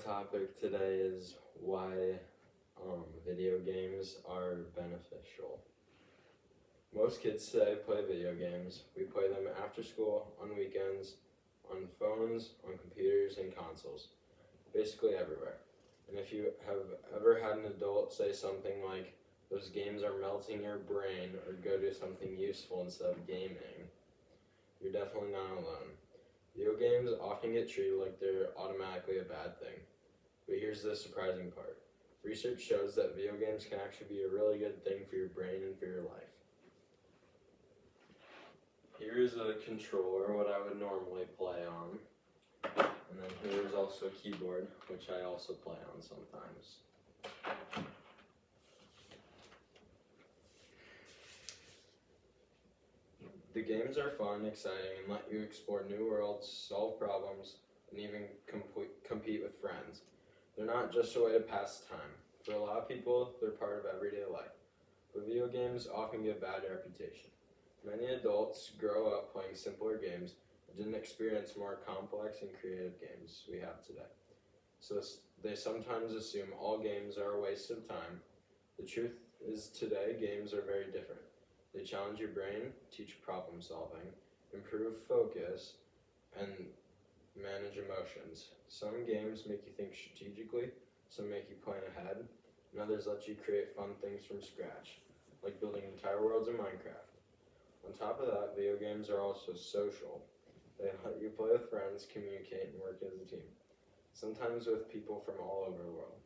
topic today is why video games are beneficial. Most kids today play video games. We play them after school, on weekends, on phones, on computers, and consoles. Basically everywhere. And if you have ever had an adult say something like, "Those games are melting your brain," or "Go do something useful instead of gaming," you're definitely not alone. Video games often get treated like they're automatically a bad thing. But here's the surprising part. Research shows that video games can actually be a really good thing for your brain and for your life. Here is a controller, what I would normally play on. And then here's also a keyboard, which I also play on sometimes. The games are fun, exciting, and let you explore new worlds, solve problems, and even compete with friends. They're not just a way to pass time. For a lot of people, they're part of everyday life. But video games often get a bad reputation. Many adults grow up playing simpler games and didn't experience more complex and creative games we have today. So they sometimes assume all games are a waste of time. The truth is today, games are very different. They challenge your brain, teach problem solving, improve focus, and manage emotions. Some games make you think strategically, some make you plan ahead, and others let you create fun things from scratch, like building entire worlds in Minecraft. On top of that, video games are also social. They let you play with friends, communicate, and work as a team, sometimes with people from all over the world.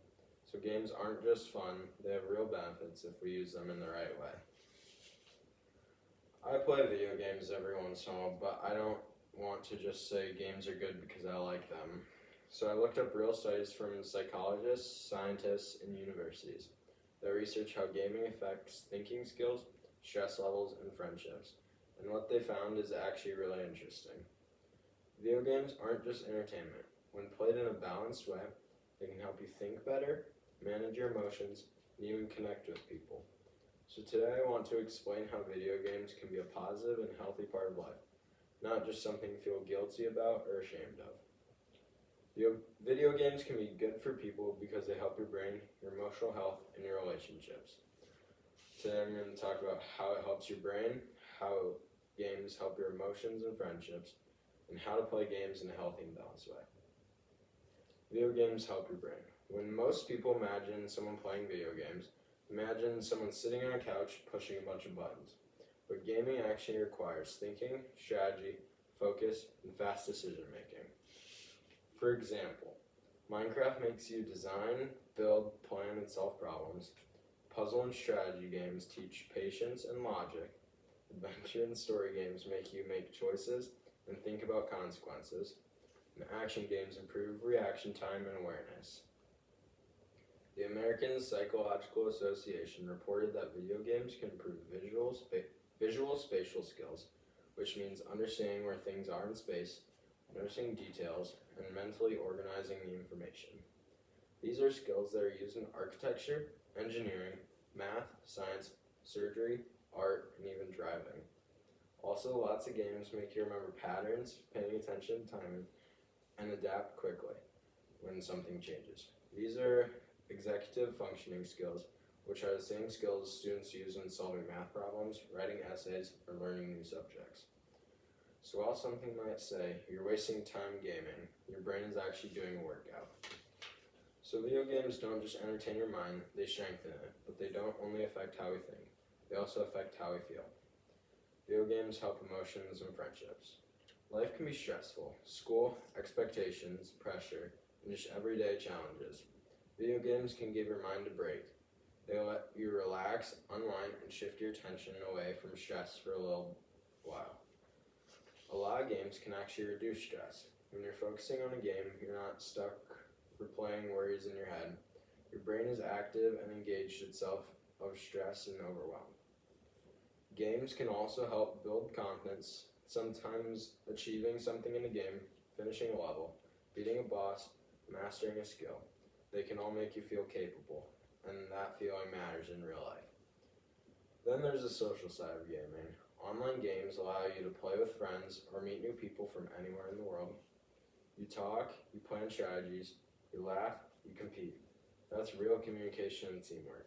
So games aren't just fun, they have real benefits if we use them in the right way. I play video games every once in a while, but I don't want to just say games are good because I like them. So I looked up real studies from psychologists, scientists, and universities that research how gaming affects thinking skills, stress levels, and friendships. And what they found is actually really interesting. Video games aren't just entertainment. When played in a balanced way, they can help you think better, manage your emotions, and even connect with people. So today I want to explain how video games can be a positive and healthy part of life, not just something you feel guilty about or ashamed of. Video games can be good for people because they help your brain, your emotional health, and your relationships. Today I'm going to talk about how it helps your brain, how games help your emotions and friendships, and how to play games in a healthy and balanced way. Video games help your brain. When most people imagine someone playing video games, imagine someone sitting on a couch pushing a bunch of buttons. But gaming actually requires thinking, strategy, focus, and fast decision making. For example, Minecraft makes you design, build, plan, and solve problems. Puzzle and strategy games teach patience and logic. Adventure and story games make you make choices and think about consequences. And action games improve reaction time and awareness. The American Psychological Association reported that video games can improve visual spatial skills, which means understanding where things are in space, noticing details, and mentally organizing the information. These are skills that are used in architecture, engineering, math, science, surgery, art, and even driving. Also, lots of games make you remember patterns, paying attention to timing, and adapt quickly when something changes. These are executive functioning skills, which are the same skills students use in solving math problems, writing essays, or learning new subjects. So while something might say, "You're wasting time gaming," your brain is actually doing a workout. So video games don't just entertain your mind, they strengthen it, but they don't only affect how we think, they also affect how we feel. Video games help emotions and friendships. Life can be stressful: school, expectations, pressure, and just everyday challenges. Video games can give your mind a break. They let you relax, unwind, and shift your attention away from stress for a little while. A lot of games can actually reduce stress. When you're focusing on a game, you're not stuck replaying worries in your head. Your brain is active and engaged itself of stress and overwhelm. Games can also help build confidence, sometimes achieving something in a game, finishing a level, beating a boss, mastering a skill. They can all make you feel capable, and that feeling matters in real life. Then there's the social side of gaming. Online games allow you to play with friends or meet new people from anywhere in the world. You talk, you plan strategies, You laugh, you compete. That's real communication and teamwork.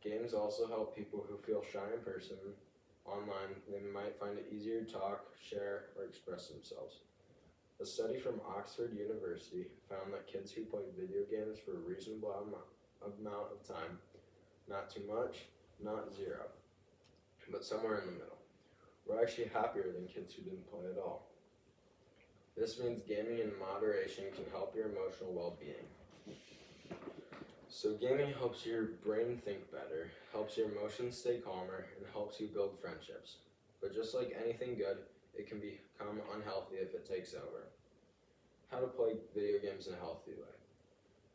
Games also help people who feel shy in person online. They might find it easier to talk, share, or express themselves. A study from Oxford University found that kids who play video games for a reasonable amount of time, not too much, not zero, but somewhere in the middle, were actually happier than kids who didn't play at all. This means gaming in moderation can help your emotional well-being. So gaming helps your brain think better, helps your emotions stay calmer, and helps you build friendships. But just like anything good, it can become unhealthy if it takes over. How to play video games in a healthy way.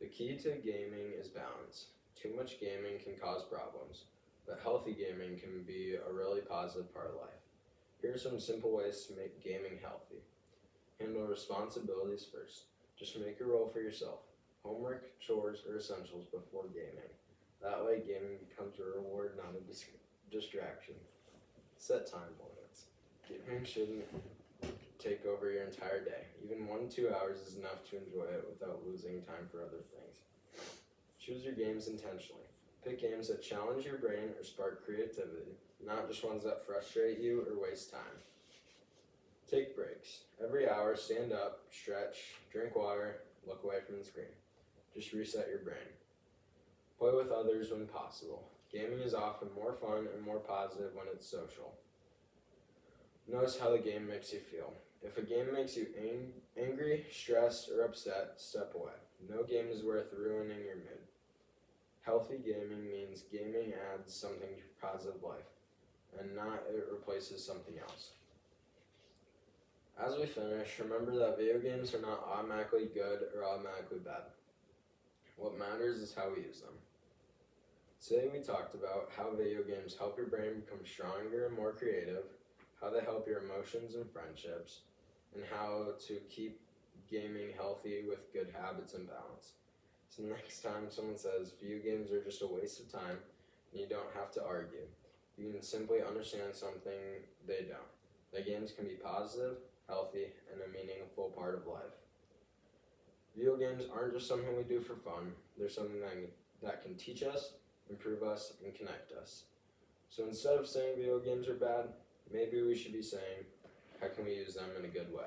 The key to gaming is balance. Too much gaming can cause problems, but healthy gaming can be a really positive part of life. Here are some simple ways to make gaming healthy. Handle responsibilities first. Just make a role for yourself. Homework, chores, or essentials before gaming. That way gaming becomes a reward, not a distraction. Set time limits. Gaming shouldn't take over your entire day. Even 1 to 2 hours is enough to enjoy it without losing time for other things. Choose your games intentionally. Pick games that challenge your brain or spark creativity, not just ones that frustrate you or waste time. Take breaks. Every hour, stand up, stretch, drink water, look away from the screen. Just reset your brain. Play with others when possible. Gaming is often more fun and more positive when it's social. Notice how the game makes you feel. If a game makes you angry, stressed, or upset, step away. No game is worth ruining your mood. Healthy gaming means gaming adds something to your positive life, and not it replaces something else. As we finish, remember that video games are not automatically good or automatically bad. What matters is how we use them. Today we talked about how video games help your brain become stronger and more creative, how they help your emotions and friendships, and how to keep gaming healthy with good habits and balance. So next time someone says video games are just a waste of time, and you don't have to argue. You can simply understand something they don't. That games can be positive, healthy, and a meaningful part of life. Video games aren't just something we do for fun. They're something that can teach us, improve us, and connect us. So instead of saying video games are bad, maybe we should be saying, how can we use them in a good way?